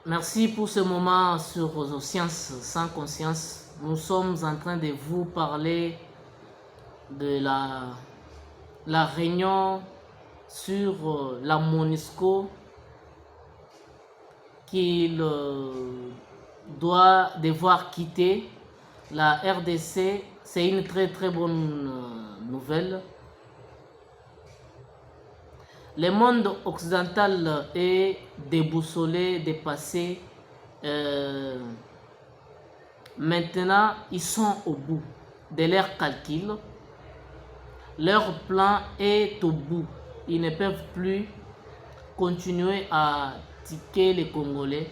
Merci pour ce moment sur Sciences sans conscience. Nous sommes en train de vous parler de la réunion sur la MONUSCO qu'il doit devoir quitter la RDC. C'est une très bonne nouvelle. Le monde occidental est déboussolé, dépassé. Maintenant, ils sont au bout de leurs calculs. Leur plan est au bout. Ils ne peuvent plus continuer à tiquer les Congolais.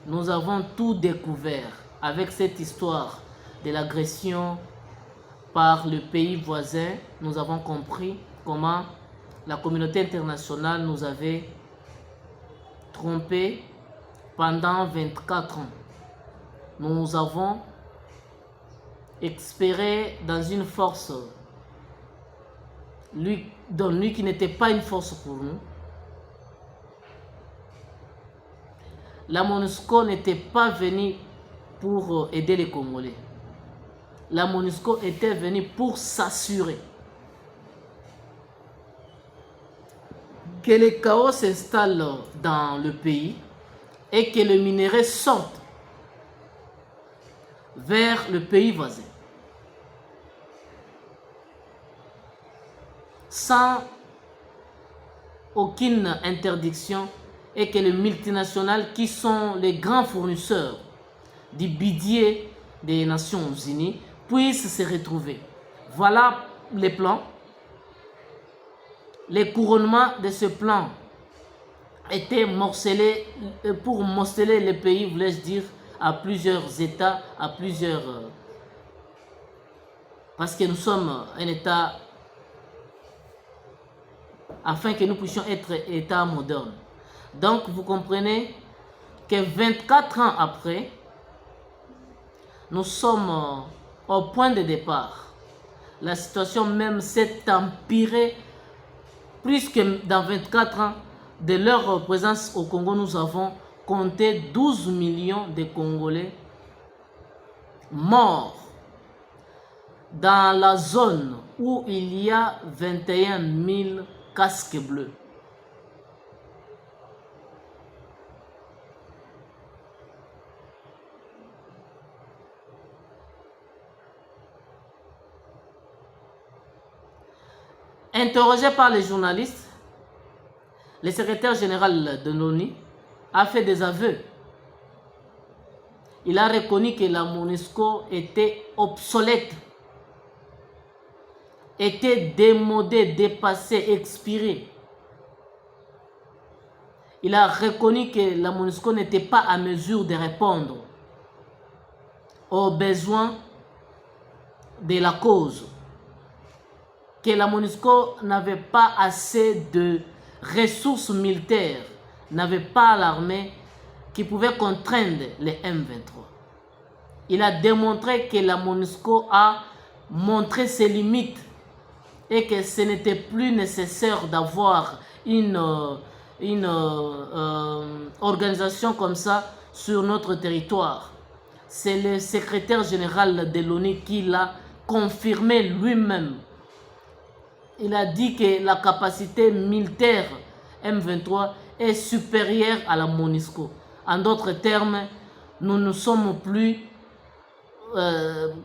Nous avons tout découvert avec cette histoire de l'agression par le pays voisin. Nous avons compris comment la communauté internationale nous avait trompés pendant 24 ans. Nous avons espéré dans une force, lui qui n'était pas une force pour nous. La MONUSCO n'était pas venue pour aider les Congolais. La MONUSCO était venue pour s'assurer que le chaos s'installe dans le pays et que le minerai sorte vers le pays voisin. Sans aucune interdiction et que les multinationales qui sont les grands fournisseurs du budget des Nations Unies puissent se retrouver. Voilà les plans. Les couronnements de ce plan étaient morcelés pour morceler le pays, voulais-je dire, à plusieurs États, à plusieurs... parce que nous sommes un État, afin que nous puissions être État moderne. Donc, vous comprenez que 24 ans après, nous sommes au point de départ. La situation même s'est empirée. Plus que dans 24 ans de leur présence au Congo, nous avons compté 12 millions de Congolais morts dans la zone où il y a 21 000 casques bleus. Interrogé par les journalistes, le secrétaire général de l'ONU a fait des aveux. Il a reconnu que la MONUSCO était obsolète, était démodée, dépassée, expirée. Il a reconnu que la MONUSCO n'était pas à mesure de répondre aux besoins de la cause. Que la MONUSCO n'avait pas assez de ressources militaires, n'avait pas l'armée qui pouvait contraindre les M23. Il a démontré que la MONUSCO a montré ses limites et que ce n'était plus nécessaire d'avoir une organisation comme ça sur notre territoire. C'est le secrétaire général de l'ONU qui l'a confirmé lui-même. Il a dit que la capacité militaire M23 est supérieure à la MONUSCO. En d'autres termes, nous ne sommes plus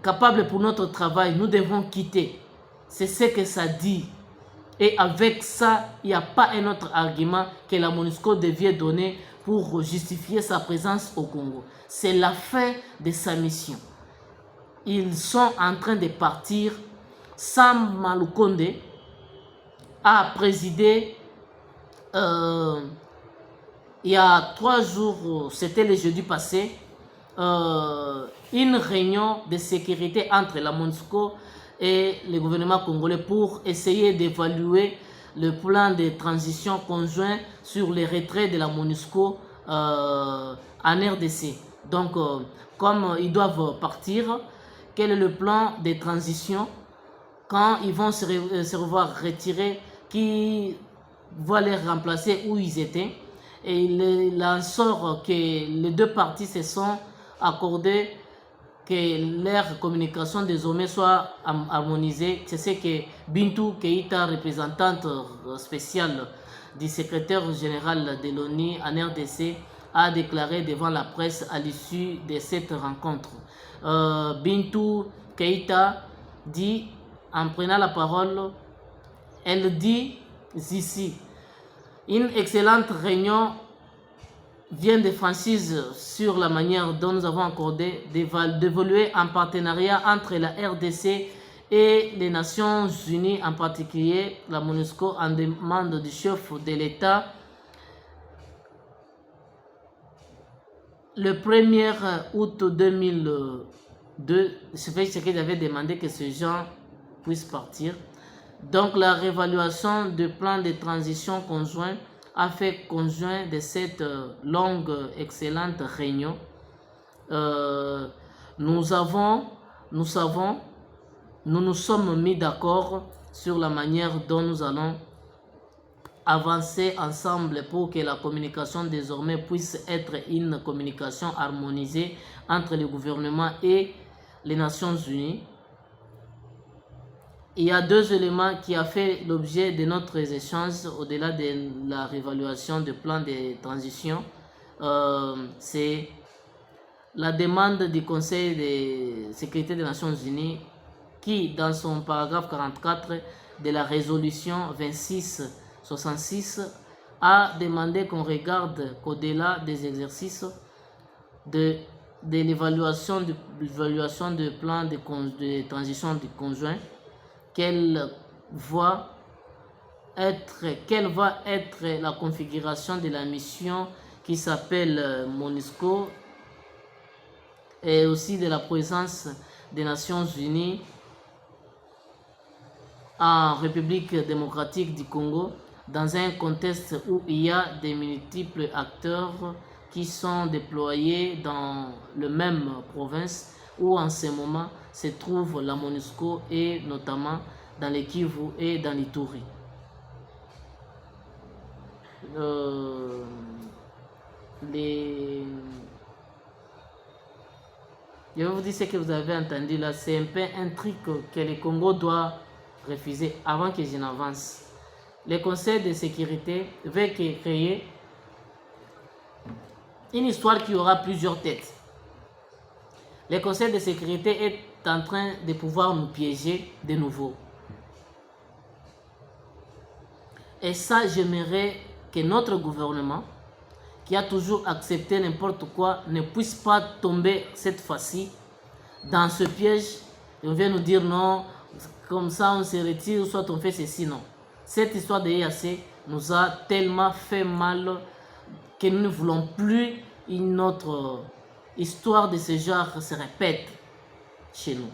capables pour notre travail. Nous devons quitter. C'est ce que ça dit. Et avec ça, il n'y a pas un autre argument que la MONUSCO devait donner pour justifier sa présence au Congo. C'est la fin de sa mission. Ils sont en train de partir. Sam Malukonde a présidé il y a 3 jours, c'était le jeudi passé, une réunion de sécurité entre la MONUSCO et le gouvernement congolais pour essayer d'évaluer le plan de transition conjoint sur les retraits de la MONUSCO en RDC. Donc, comme ils doivent partir, quel est le plan de transition quand ils vont se revoir retirer, qui va les remplacer où ils étaient, Et il en sort que les deux parties se sont accordées que leur communication désormais soit harmonisée. C'est ce que Bintou Keïta, représentante spéciale du secrétaire général de l'ONU en RDC, a déclaré devant la presse à l'issue de cette rencontre. Bintou Keïta dit, en prenant la parole, elle dit ici, une excellente réunion vient de franchise sur la manière dont nous avons accordé d'évoluer en partenariat entre la RDC et les Nations Unies, en particulier la MONUSCO, en demande du chef de l'État. Le 1er août 2002, c'est ce qu'ils avaient demandé que ces gens puissent partir. Donc la réévaluation du plan de transition conjoint a fait conjoint de cette longue, excellente réunion. Nous nous sommes mis d'accord sur la manière dont nous allons avancer ensemble pour que la communication désormais puisse être une communication harmonisée entre le gouvernement et les Nations Unies. Il y a deux éléments qui ont fait l'objet de notre échange au-delà de la réévaluation du plan de transition. C'est la demande du Conseil de sécurité des Nations Unies qui, dans son paragraphe 44 de la résolution 2666, a demandé qu'on regarde qu'au-delà des exercices de l'évaluation du plan de transition du conjoint, quelle va être la configuration de la mission qui s'appelle MONUSCO, et aussi de la présence des Nations Unies en République démocratique du Congo, dans un contexte où il y a des multiples acteurs qui sont déployés dans le même province, où en ce moment se trouve la MONUSCO, et notamment dans les Kivu et dans l'Ituri. Je vais vous dire ce que vous avez entendu là, c'est un peu un truc que le Congo doit refuser avant que je n'avance. Le Conseil de sécurité veut créer une histoire qui aura plusieurs têtes. Le Conseil de sécurité est en train de pouvoir nous piéger de nouveau. Et ça, j'aimerais que notre gouvernement, qui a toujours accepté n'importe quoi, ne puisse pas tomber cette fois-ci dans ce piège. Et on vient nous dire non, comme ça on se retire, soit on fait ceci, non. Cette histoire de EAC nous a tellement fait mal que nous ne voulons plus une autre histoire de ce genre se répète chez nous.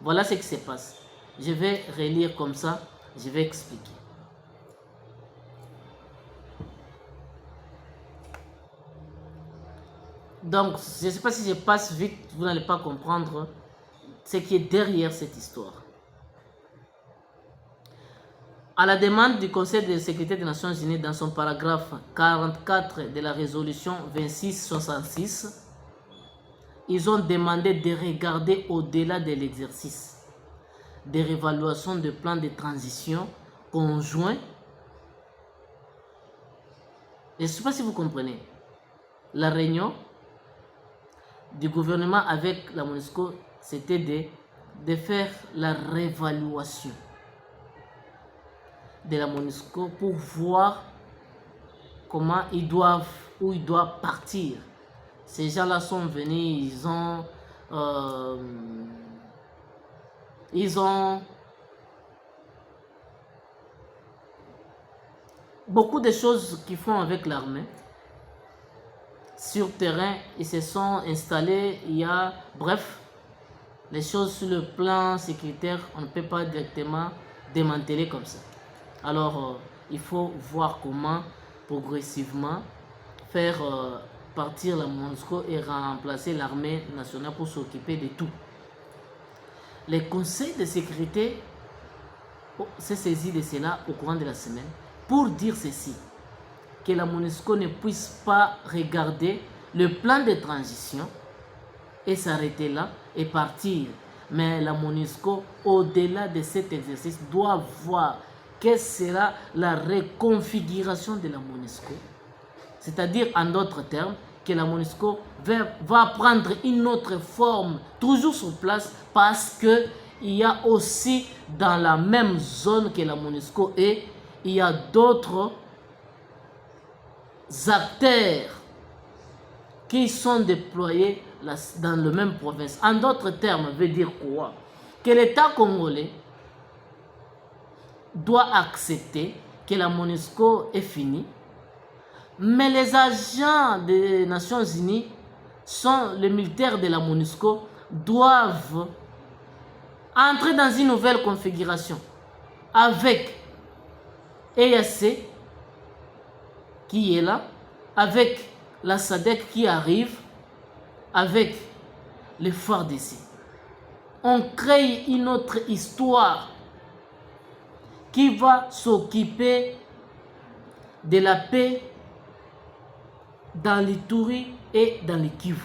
Voilà ce qui se passe. Je vais relire comme ça, je vais expliquer. Donc, je ne sais pas si je passe vite, vous n'allez pas comprendre ce qui est derrière cette histoire. À la demande du Conseil de sécurité des Nations Unies, dans son paragraphe 44 de la résolution 2666, ils ont demandé de regarder au-delà de l'exercice de réévaluation de plans de transition conjoints. Et je ne sais pas si vous comprenez. La réunion du gouvernement avec la MONUSCO, c'était de faire la réévaluation de la MONUSCO pour voir comment ils doivent, où ils doivent partir. Ces gens-là sont venus, ils ont beaucoup de choses qu'ils font avec l'armée. Sur terrain, ils se sont installés, il y a, bref, les choses sur le plan sécuritaire, on ne peut pas directement démanteler comme ça. Alors, il faut voir comment progressivement faire partir la MONUSCO et remplacer l'armée nationale pour s'occuper de tout. Le Conseil de sécurité s'est saisi de cela au courant de la semaine pour dire ceci. que la MONUSCO ne puisse pas regarder le plan de transition et s'arrêter là et partir. Mais la MONUSCO, au-delà de cet exercice, doit voir quelle sera la reconfiguration de la MONUSCO. C'est-à-dire, en d'autres termes, que la MONUSCO va prendre une autre forme, toujours sur place, parce qu'il y a aussi dans la même zone que la MONUSCO est, il y a d'autres acteurs qui sont déployés dans le même province. En d'autres termes, veut dire quoi? Que l'État congolais doit accepter que la MONUSCO est finie, mais les agents des Nations Unies, les militaires de la MONUSCO, doivent entrer dans une nouvelle configuration avec EAC qui est là, avec la SADC qui arrive, avec les FARDC. On crée une autre histoire qui va s'occuper de la paix dans l'Ituri et dans le Kivu.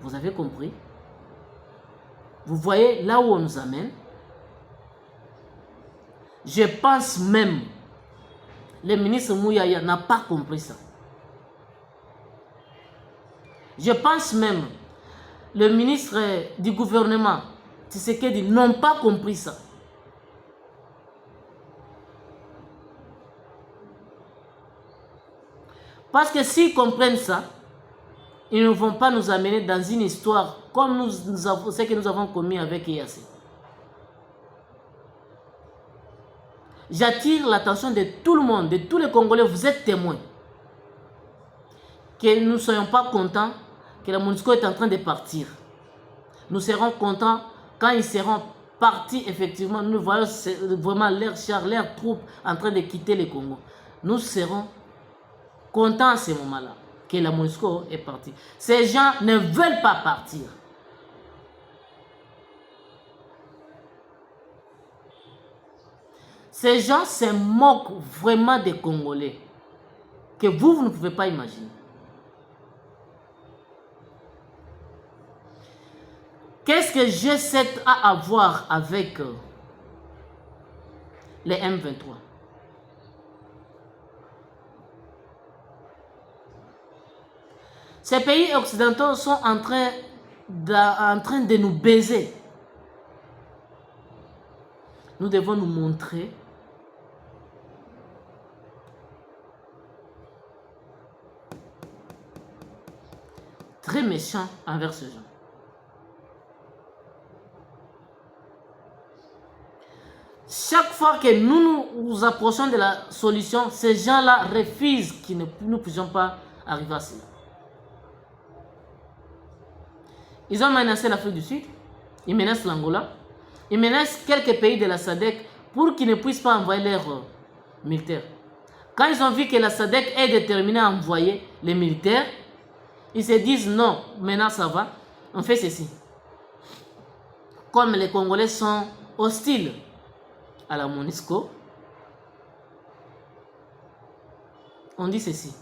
Vous avez compris? Vous voyez là où on nous amène? Je pense même le ministre Mouyaya n'a pas compris ça. Je pense même le ministre du gouvernement Tshisekedi n'ont pas compris ça. Parce que s'ils comprennent ça, ils ne vont pas nous amener dans une histoire comme ce que nous avons commis avec EAC. J'attire l'attention de tout le monde, de tous les Congolais, vous êtes témoins. Que nous ne soyons pas contents que la MONUSCO est en train de partir. Nous serons contents quand ils seront partis, effectivement, nous voyons vraiment leurs chars, leurs troupes en train de quitter le Congo. Nous serons contents à ce moment-là que la MONUSCO est partie. Ces gens ne veulent pas partir. Ces gens se moquent vraiment des Congolais que vous ne pouvez pas imaginer. Qu'est-ce que G7 a à voir avec les M23? Ces pays occidentaux sont en train de nous baiser. Nous devons nous montrer très méchants envers ces gens. Chaque fois que nous approchons de la solution, ces gens-là refusent que nous ne puissions pas arriver à cela. Ils ont menacé l'Afrique du Sud, ils menacent l'Angola, ils menacent quelques pays de la SADC pour qu'ils ne puissent pas envoyer leurs militaires. Quand ils ont vu que la SADC est déterminée à envoyer les militaires, ils se disent non, maintenant ça va, on fait ceci. Comme les Congolais sont hostiles à la MONUSCO, on dit ceci.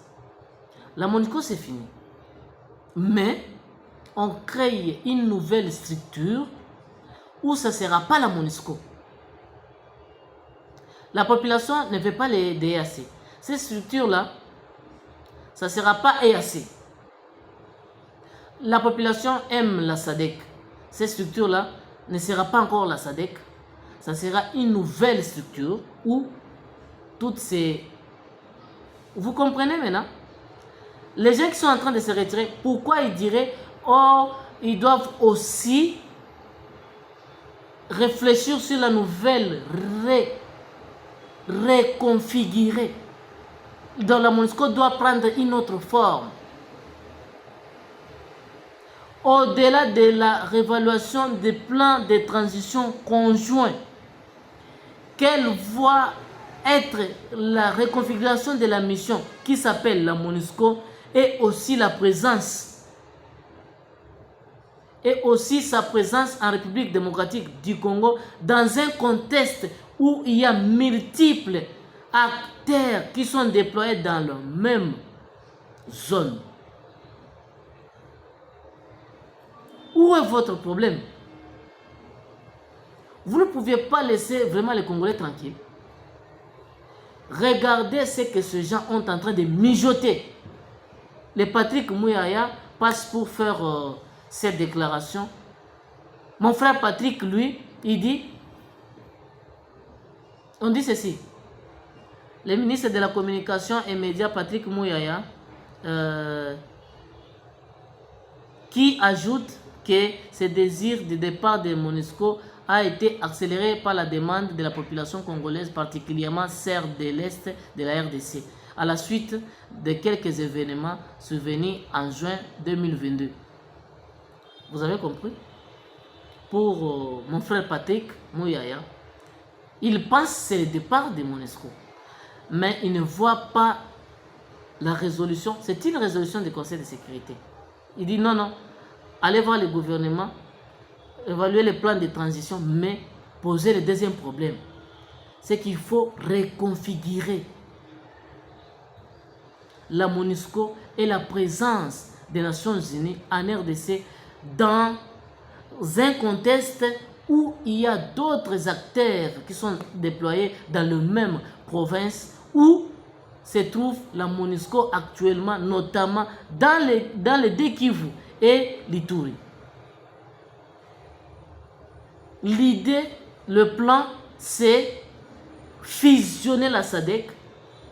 La MONUSCO c'est fini. Mais on crée une nouvelle structure où ça ne sera pas la MONUSCO. La population ne veut pas les EAC. Ces structures-là, ça ne sera pas EAC. La population aime la SADC. Ces structures-là ne sera pas encore la SADC. Ça sera une nouvelle structure où toutes ces... Vous comprenez maintenant? Les gens qui sont en train de se retirer, pourquoi ils diraient oh, ils doivent aussi réfléchir sur la nouvelle reconfigurée. Donc la MONUSCO doit prendre une autre forme. Au-delà de la réévaluation des plans de transition conjoints, quelle va être la reconfiguration de la mission qui s'appelle la MONUSCO et aussi la présence et aussi sa présence en République démocratique du Congo dans un contexte où il y a multiples acteurs qui sont déployés dans la même zone. Où est votre problème? Vous ne pouviez pas laisser vraiment les Congolais tranquilles. Regardez ce que ces gens ont en train de mijoter. Le Patrick Mouyaya passe pour faire cette déclaration. Mon frère Patrick, lui, il dit, on dit ceci. Le ministre de la Communication et Médias, Patrick Mouyaya, qui ajoute que ce désir de départ de MONUSCO a été accéléré par la demande de la population congolaise, particulièrement celle de l'Est de la RDC, à la suite de quelques événements survenus en juin 2022. Vous avez compris? Pour mon frère Patrick Mouyaya, il pense que c'est le départ de MONUSCO, mais il ne voit pas la résolution. C'est une résolution du Conseil de sécurité. Il dit non, non, allez voir le gouvernement, évaluer les plans de transition, mais poser le deuxième problème, c'est qu'il faut reconfigurer la MONUSCO et la présence des Nations Unies en RDC dans un contexte où il y a d'autres acteurs qui sont déployés dans la même province où se trouve la MONUSCO actuellement, notamment dans les deux Kivu et l'Ituri. L'idée, le plan, c'est fusionner la SADC,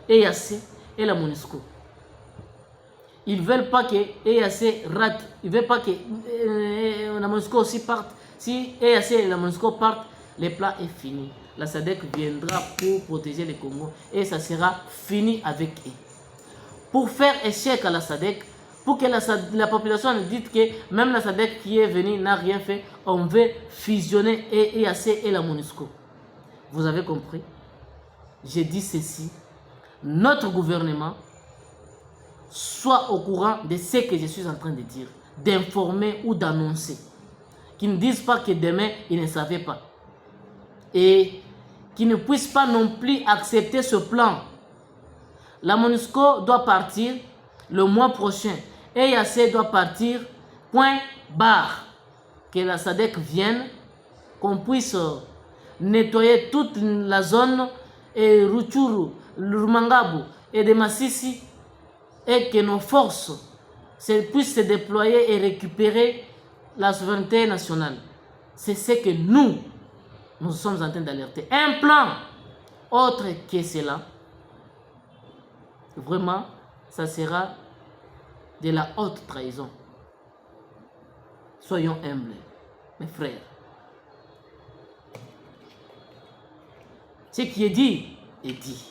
EAC et la MONUSCO. Ils ne veulent pas que EAC rate, ils ne veulent pas que la MONUSCO aussi parte. Si EAC et la MONUSCO partent, le plan est fini. La SADC viendra pour protéger les Congo et ça sera fini avec eux. Pour faire échec à la SADC, pour que la population ne dise que même la SADC qui est venue n'a rien fait, on veut fusionner EAC et la MONUSCO. Vous avez compris? J'ai dit ceci. Notre gouvernement soit au courant de ce que je suis en train de dire, d'informer ou d'annoncer. Qu'ils ne disent pas que demain, ils ne savaient pas. Et qu'ils ne puissent pas non plus accepter ce plan. La MONUSCO doit partir le mois prochain. EAC doit partir, point barre. Que la SADC vienne, qu'on puisse nettoyer toute la zone, et Rutshuru, Rumangabo et de Massissi, et que nos forces puissent se déployer et récupérer la souveraineté nationale. C'est ce que nous sommes en train d'alerter. Un plan autre que cela, vraiment, ça sera de la haute trahison. Soyons humbles, mes frères. Ce qui est dit, est dit.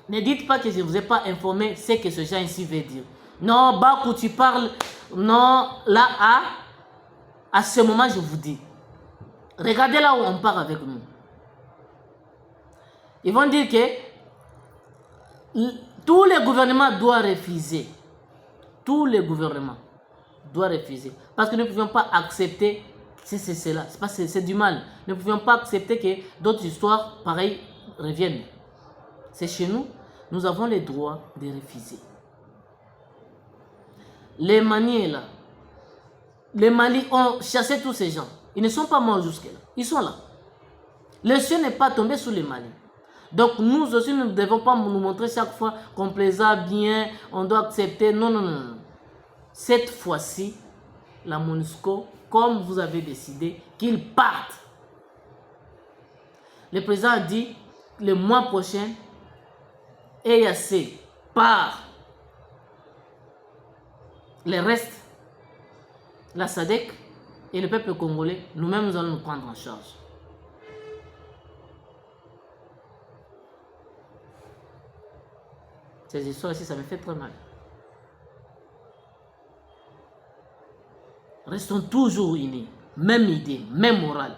Ne dites pas que je ne vous ai pas informé ce que ce gens ici veut dire. Non, Bakou, tu parles. Non, là, à ce moment, je vous dis. Regardez là où on part avec nous. Ils vont dire que tous les gouvernements doivent refuser. Tous les gouvernements doivent refuser. Parce que nous ne pouvons pas accepter, c'est du mal. Nous ne pouvons pas accepter que d'autres histoires pareilles reviennent. C'est chez nous, nous avons le droit de refuser. Les Maliens là, les Mali ont chassé tous ces gens. Ils ne sont pas morts jusque-là. Ils sont là. Le ciel n'est pas tombé sur les Mali. Donc nous aussi, nous ne devons pas nous montrer chaque fois qu'on plaisait bien, on doit accepter. Non, non, non, non. Cette fois-ci, la MONUSCO, comme vous avez décidé, qu'ils partent. Le président a dit, le mois prochain, EAC part. Le reste, la SADC et le peuple congolais, nous-mêmes, nous allons nous prendre en charge. Ces histoires ici, ça me fait très mal. Restons toujours unis, même idée, même morale.